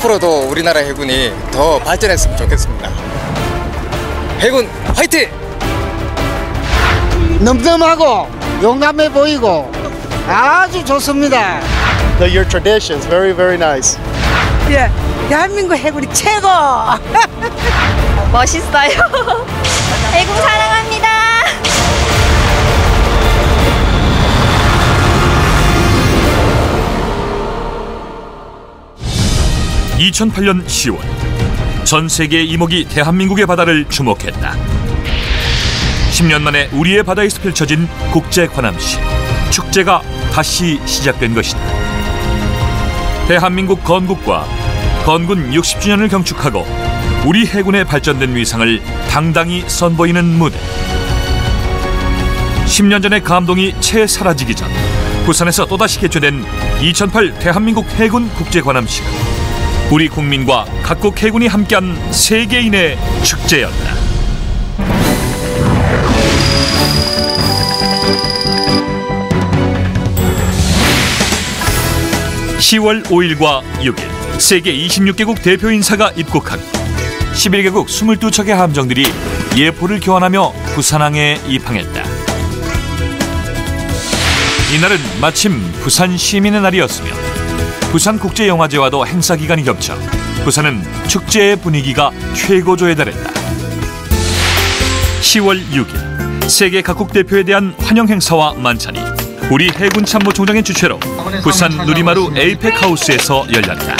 앞으로도 우리나라 해군이 더 발전했으면 좋겠습니다. 해군 화이팅! 늠름하고 용감해 보이고 아주 좋습니다. Your traditions, very nice. 예, 대한민국 해군이 최고! 멋있어요. 해군 사랑합니다. (2008년 10월) 전 세계의 이목이 대한민국의 바다를 주목했다. 10년 만에 우리의 바다에서 펼쳐진 국제 관함식 축제가 다시 시작된 것이다. 대한민국 건국과 건군 60주년을 경축하고 우리 해군의 발전된 위상을 당당히 선보이는 무대. 10년 전의 감동이 채 사라지기 전 부산에서 또다시 개최된 2008 대한민국 해군 국제관함식은 우리 국민과 각국 해군이 함께한 세계인의 축제였다. (10월 5일과 6일) 세계 26개국 대표 인사가 입국하고 11개국 22척의 함정들이 예포를 교환하며 부산항에 입항했다. 이날은 마침 부산 시민의 날이었으며 부산국제영화제와도 행사 기간이 겹쳐 부산은 축제의 분위기가 최고조에 달했다. 10월 6일 세계 각국 대표에 대한 환영 행사와 만찬이 우리 해군참모총장의 주최로 부산 누리마루 에이펙 하우스에서 열렸다.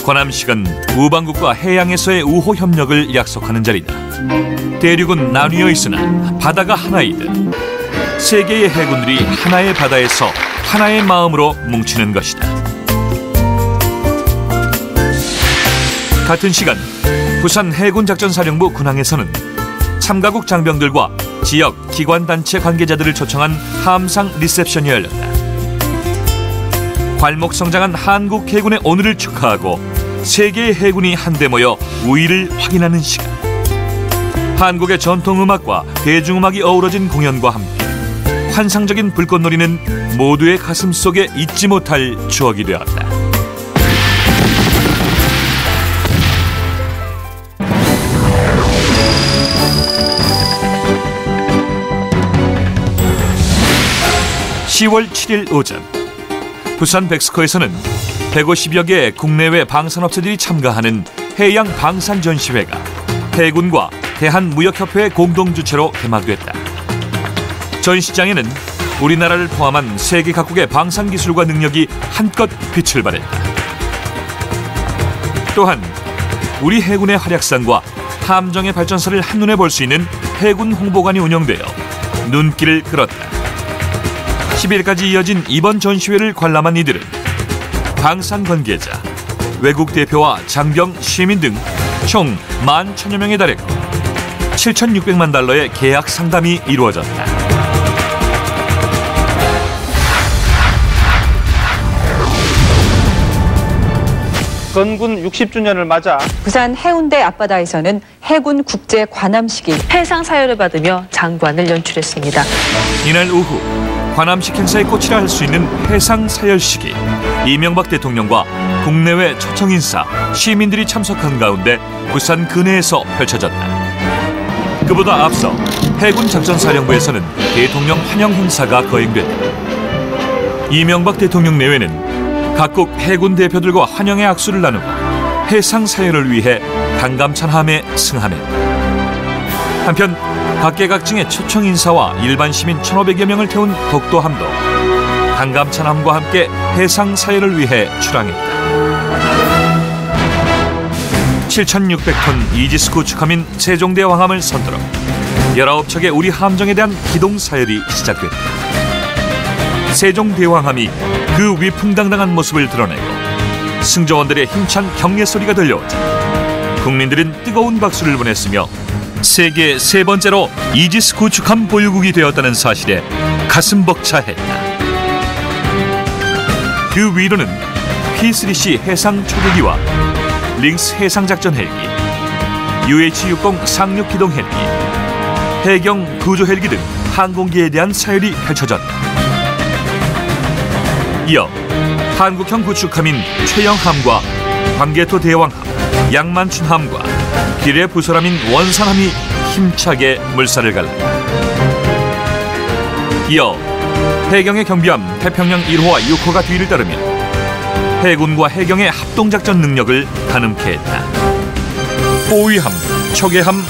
관함식은 우방국과 해양에서의 우호 협력을 약속하는 자리다. 대륙은 나뉘어 있으나 바다가 하나이듯 세계의 해군들이 하나의 바다에서 하나의 마음으로 뭉치는 것이다. 같은 시간 부산 해군작전사령부 군항에서는 참가국 장병들과 지역 기관단체 관계자들을 초청한 함상 리셉션이 열렸다. 괄목성장한 한국 해군의 오늘을 축하하고 세계의 해군이 한데 모여 우위를 확인하는 시간. 한국의 전통음악과 대중음악이 어우러진 공연과 함께 환상적인 불꽃놀이는 모두의 가슴 속에 잊지 못할 추억이 되었다. (10월 7일) 오전 부산 백스코에서는 150여 개의 국내외 방산업체들이 참가하는 해양 방산 전시회가 해군과 대한무역협회의 공동주최로 개막됐다. 전시장에는 우리나라를 포함한 세계 각국의 방산 기술과 능력이 한껏 빛을 발했다. 또한 우리 해군의 활약상과 함정의 발전사를 한눈에 볼 수 있는 해군 홍보관이 운영되어 눈길을 끌었다. 10일까지 이어진 이번 전시회를 관람한 이들은 방산 관계자, 외국 대표와 장병, 시민 등 총 11,000여 명에 달했고 7,600만 달러의 계약 상담이 이루어졌다. 건군 60주년을 맞아 부산 해운대 앞바다에서는 해군 국제 관함식이 해상 사열을 받으며 장관을 연출했습니다. 이날 오후 관함식 행사의 꽃이라 할 수 있는 해상 사열식이 이명박 대통령과 국내외 초청 인사, 시민들이 참석한 가운데 부산 근해에서 펼쳐졌다. 그보다 앞서 해군 작전사령부에서는 대통령 환영 행사가 거행됐다. 이명박 대통령 내외는 각국 해군 대표들과 환영의 악수를 나누고 해상 사열을 위해 강감찬함에 승함했다. 한편 각계각층의 초청 인사와 일반 시민 1,500여 명을 태운 독도함도 강감찬함과 함께 해상 사열을 위해 출항했다. 7,600톤 이지스 구축함인 세종대왕함을 선두로 19척의 우리 함정에 대한 기동 사열이 시작됐다. 세종대왕함이 그 위풍당당한 모습을 드러내고 승조원들의 힘찬 격려 소리가 들려오자 국민들은 뜨거운 박수를 보냈으며 세계 세 번째로 이지스 구축함 보유국이 되었다는 사실에 가슴 벅차했다. 그 위로는 P3C 해상 초계기와 링스 해상작전 헬기, UH-60 상륙 기동 헬기, 해경 구조 헬기 등 항공기에 대한 사열이 펼쳐졌다. 이어 한국형 구축함인 최영함과 광개토 대왕함, 양만춘함과 기뢰 부설함인 원산함이 힘차게 물살을 갈랐다. 이어 해경의 경비함 태평양 1호와 6호가 뒤를 따르며 해군과 해경의 합동작전 능력을 가늠케 했다. 호위함, 초계함,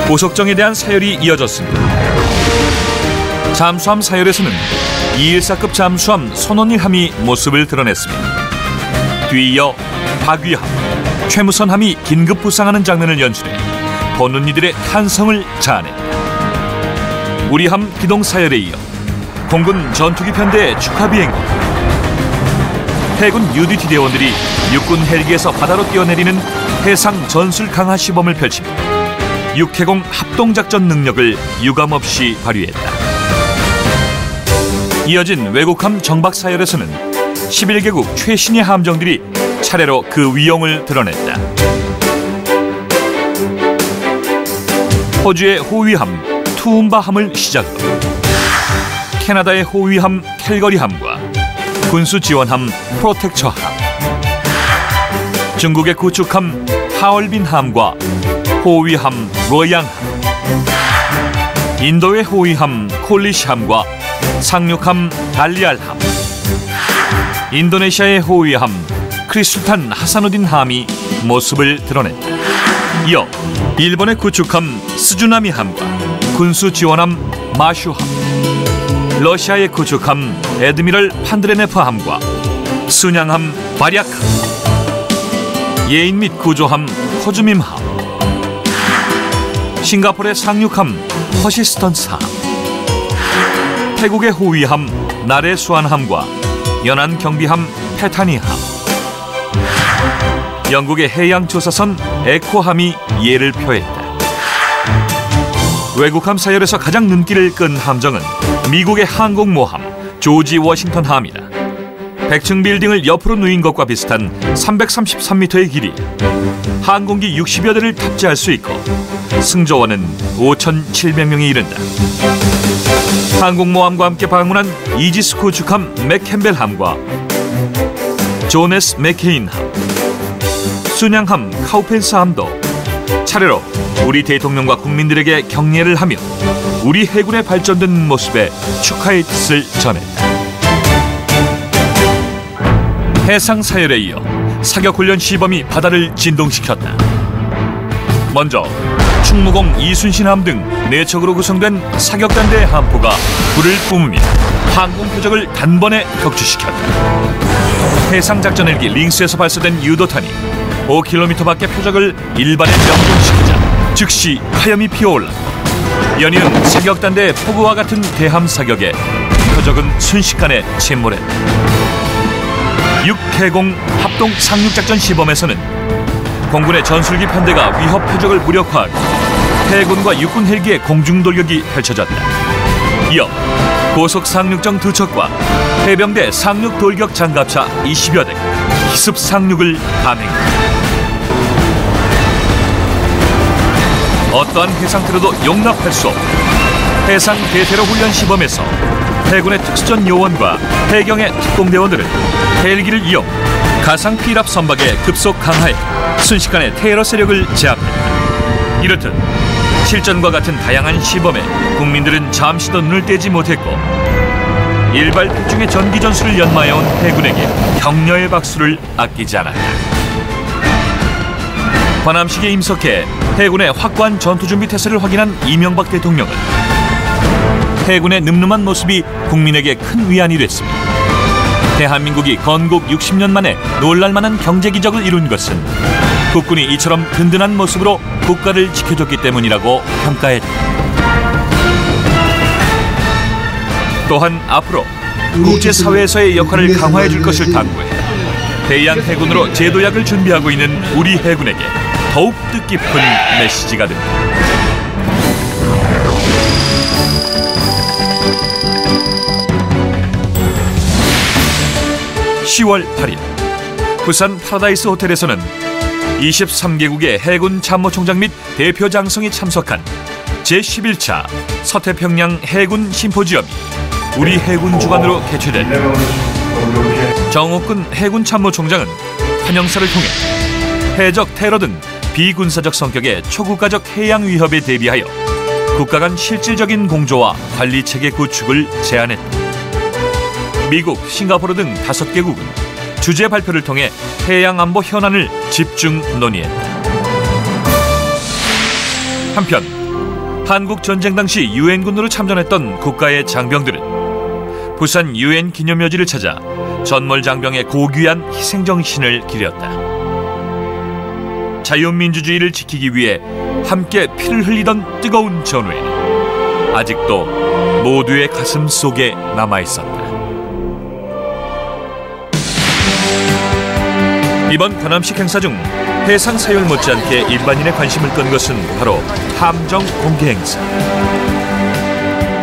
보석정에 대한 사열이 이어졌습니다. 잠수함 사열에서는 214급 잠수함 손원일함이 모습을 드러냈습니다. 뒤이어 박위함, 최무선함이 긴급 부상하는 장면을 연출해 보는 이들의 탄성을 자아냈다. 우리함 기동 사열에 이어 공군 전투기 편대의 축하 비행기, 해군 UDT 대원들이 육군 헬기에서 바다로 뛰어내리는 해상 전술 강화 시범을 펼치며 육해공 합동작전 능력을 유감없이 발휘했다. 이어진 외국함 정박 사열에서는 11개국 최신의 함정들이 차례로 그 위용을 드러냈다. 호주의 호위함 투움바함을 시작으로 캐나다의 호위함 캘거리함과 군수지원함 프로텍처함, 중국의 구축함 하얼빈함과 호위함 로양함, 인도의 호위함 콜리시함과 상륙함 달리알함, 인도네시아의 호위함 크리스탄 하사누딘함이 모습을 드러냈다. 이어 일본의 구축함 스즈나미함과 군수지원함 마슈함, 러시아의 구축함 에드미럴 판드레네프함과 순양함 바략함, 예인 및 구조함 코즈밈함, 싱가포르의 상륙함 퍼시스턴스함, 태국의 호위함 나레수안함과 연안 경비함 페타니함, 영국의 해양조사선 에코함이 예를 표했다. 외국함 사열에서 가장 눈길을 끈 함정은 미국의 항공모함 조지 워싱턴함이다. 100층 빌딩을 옆으로 누인 것과 비슷한 333m의 길이, 항공기 60여 대를 탑재할 수 있고 승조원은 5,700명이 이른다. 항공모함과 함께 방문한 이지스 구축함 맥캠벨함과 존 S 맥케인함, 순양함 카우펜스함도 차례로 우리 대통령과 국민들에게 격려를 하며 우리 해군의 발전된 모습에 축하의 뜻을 전했다. 해상 사열에 이어 사격훈련 시범이 바다를 진동시켰다. 먼저 충무공 이순신함 등 4척으로 구성된 사격단대의 함포가 불을 뿜으며 항공 표적을 단번에 격추시켰다. 해상작전 헬기 링스에서 발사된 유도탄이 5km 밖의 표적을 일반에 명중시키자 즉시 화염이 피어올랐고, 연이은 사격단대의 포구와 같은 대함 사격에 표적은 순식간에 침몰했다. 육해공 합동 상륙작전 시범에서는 공군의 전술기 편대가 위협 표적을 무력화하고 해군과 육군 헬기의 공중돌격이 펼쳐졌다. 이어 고속 상륙정 2척과 해병대 상륙 돌격 장갑차 20여 대가 기습 상륙을 감행했다. 어떠한 해상태로도 용납할 수 없는 해상 대테러 훈련 시범에서 해군의 특수전 요원과 해경의 특공대원들은 헬기를 이용 가상 피랍 선박에 급속 강하에 순식간에 테러 세력을 제압했다. 이렇듯 실전과 같은 다양한 시범에 국민들은 잠시도 눈을 떼지 못했고, 일발백중의 전기 전술을 연마해온 해군에게 격려의 박수를 아끼지 않았다. 관함식에 임석해 해군의 확고한 전투준비 태세를 확인한 이명박 대통령은 해군의 늠름한 모습이 국민에게 큰 위안이 됐습니다. 대한민국이 건국 60년 만에 놀랄만한 경제기적을 이룬 것은 국군이 이처럼 든든한 모습으로 국가를 지켜줬기 때문이라고 평가했다. 또한 앞으로 국제사회에서의 역할을 강화해 줄 것을 당부해 대양 해군으로 제도약을 준비하고 있는 우리 해군에게 더욱 뜻깊은 메시지가 됩니다. (10월 8일) 부산 파라다이스 호텔에서는 23개국의 해군 참모총장 및 대표 장성이 참석한 제11차 서태평양 해군 심포지엄이 우리 해군 주관으로 개최됐다. 정옥근 해군 참모총장은 환영사를 통해 해적 테러 등 비군사적 성격의 초국가적 해양 위협에 대비하여 국가 간 실질적인 공조와 관리체계 구축을 제안했다. 미국, 싱가포르 등 5개국은 주재 발표를 통해 해양안보 현안을 집중 논의했다. 한편 한국 전쟁 당시 유엔군으로 참전했던 국가의 장병들은 부산 유엔 기념묘지를 찾아 전몰 장병의 고귀한 희생정신을 기렸다. 자유민주주의를 지키기 위해 함께 피를 흘리던 뜨거운 전후에는 아직도 모두의 가슴 속에 남아있었다. 이번 관함식 행사 중 해상 사열 못지않게 일반인의 관심을 끈 것은 바로 함정 공개 행사.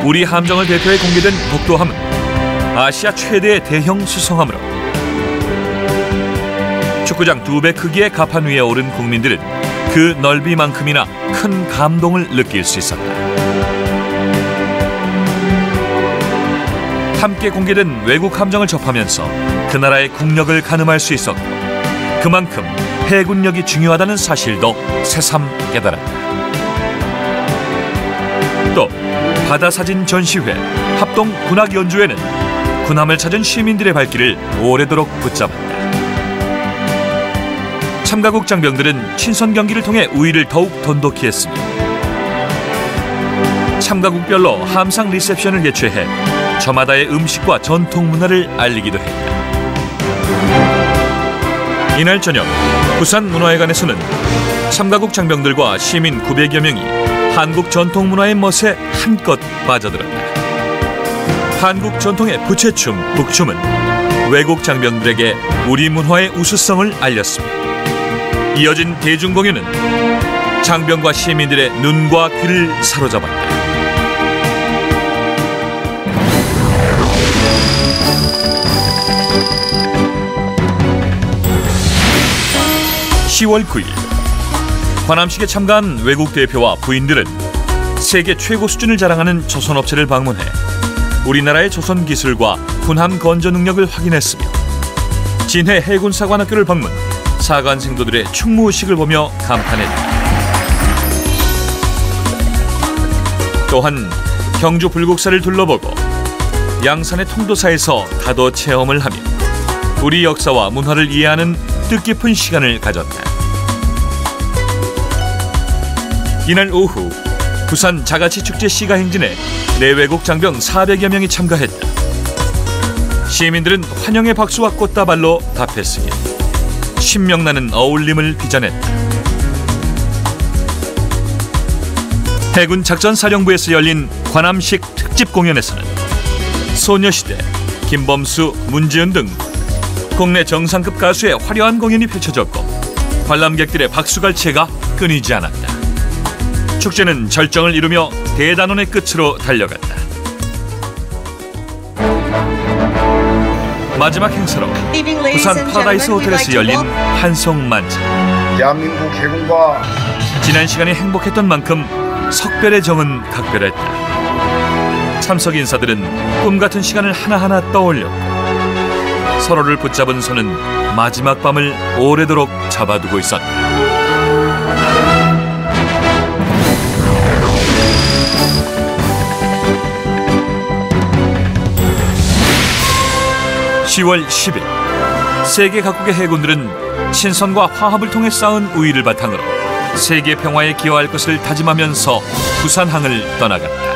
우리 함정을 대표해 공개된 독도함은 아시아 최대의 대형 수송함으로 축구장 2배 크기의 갑판 위에 오른 국민들은 그 넓이만큼이나 큰 감동을 느낄 수 있었다. 함께 공개된 외국 함정을 접하면서 그 나라의 국력을 가늠할 수 있었고 그만큼 해군력이 중요하다는 사실도 새삼 깨달았다. 또 바다사진 전시회, 합동 군악 연주회는 군함을 찾은 시민들의 발길을 오래도록 붙잡았다. 참가국 장병들은 친선 경기를 통해 우위를 더욱 돈독히 했으며 참가국별로 함상 리셉션을 개최해 저마다의 음식과 전통 문화를 알리기도 했다. 이날 저녁 부산문화회관에서는 참가국 장병들과 시민 900여 명이 한국 전통 문화의 멋에 한껏 빠져들었다. 한국 전통의 부채춤, 북춤은 외국 장병들에게 우리 문화의 우수성을 알렸습니다. 이어진 대중공연은 장병과 시민들의 눈과 귀를 사로잡았다. (10월 9일) 관함식에 참가한 외국 대표와 부인들은 세계 최고 수준을 자랑하는 조선업체를 방문해 우리나라의 조선 기술과 군함 건조 능력을 확인했으며 진해 해군사관학교를 방문, 사관생도들의 충무의식을 보며 감탄했다. 또한 경주 불국사를 둘러보고 양산의 통도사에서 다도 체험을 하며 우리 역사와 문화를 이해하는 뜻깊은 시간을 가졌다. 이날 오후 부산 자가치 축제 시가 행진에 내외국 장병 400여 명이 참가했다. 시민들은 환영의 박수와 꽃다발로 답했으며 신명나는 어울림을 빚어냈다. 해군 작전사령부에서 열린 관함식 특집 공연에서는 소녀시대, 김범수, 문지은 등 국내 정상급 가수의 화려한 공연이 펼쳐졌고 관람객들의 박수갈채가 끊이지 않았다. 축제는 절정을 이루며 대단원의 끝으로 달려갔다. 마지막 행사로 부산 파라다이스 호텔에서 열린 한송만찬. 대한민국 해군과 지난 시간이 행복했던 만큼 석별의 정은 각별했다. 참석 인사들은 꿈같은 시간을 하나하나 떠올렸고 서로를 붙잡은 손은 마지막 밤을 오래도록 잡아두고 있었다. (10월 10일) 세계 각국의 해군들은 친선과 화합을 통해 쌓은 우위를 바탕으로 세계 평화에 기여할 것을 다짐하면서 부산항을 떠나갔다.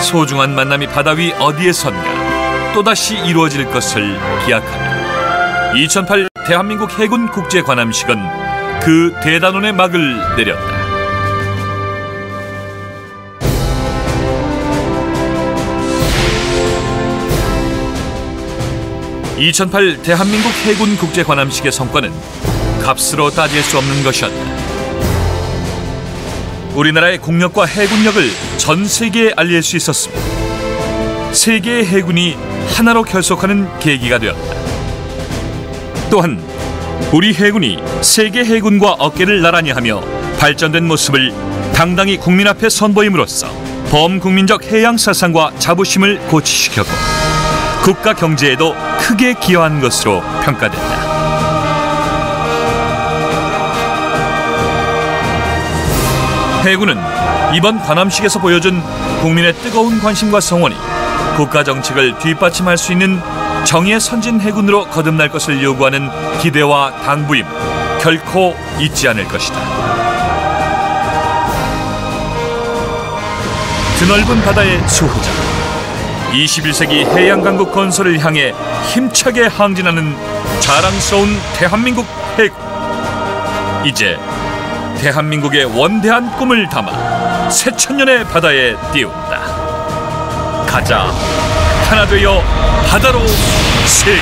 소중한 만남이 바다 위 어디에선가 또다시 이루어질 것을 기약하며 2008 대한민국 해군 국제관함식은 그 대단원의 막을 내렸다. (2008) 대한민국 해군 국제관함식의 성과는 값으로 따질 수 없는 것이었다. 우리나라의 국력과 해군력을 전 세계에 알릴 수 있었으며 세계의 해군이 하나로 결속하는 계기가 되었다. 또한 우리 해군이 세계 해군과 어깨를 나란히 하며 발전된 모습을 당당히 국민 앞에 선보임으로써 범국민적 해양 사상과 자부심을 고취시켰고 국가 경제에도 크게 기여한 것으로 평가된다. 해군은 이번 관함식에서 보여준 국민의 뜨거운 관심과 성원이 국가 정책을 뒷받침할 수 있는 정의의 선진 해군으로 거듭날 것을 요구하는 기대와 당부임 결코 잊지 않을 것이다. 드넓은 바다의 수호자, 21세기 해양강국 건설을 향해 힘차게 항진하는 자랑스러운 대한민국 해군. 이제 대한민국의 원대한 꿈을 담아 새천년의 바다에 띄운다. 가자, 하나 되어 바다로 세계.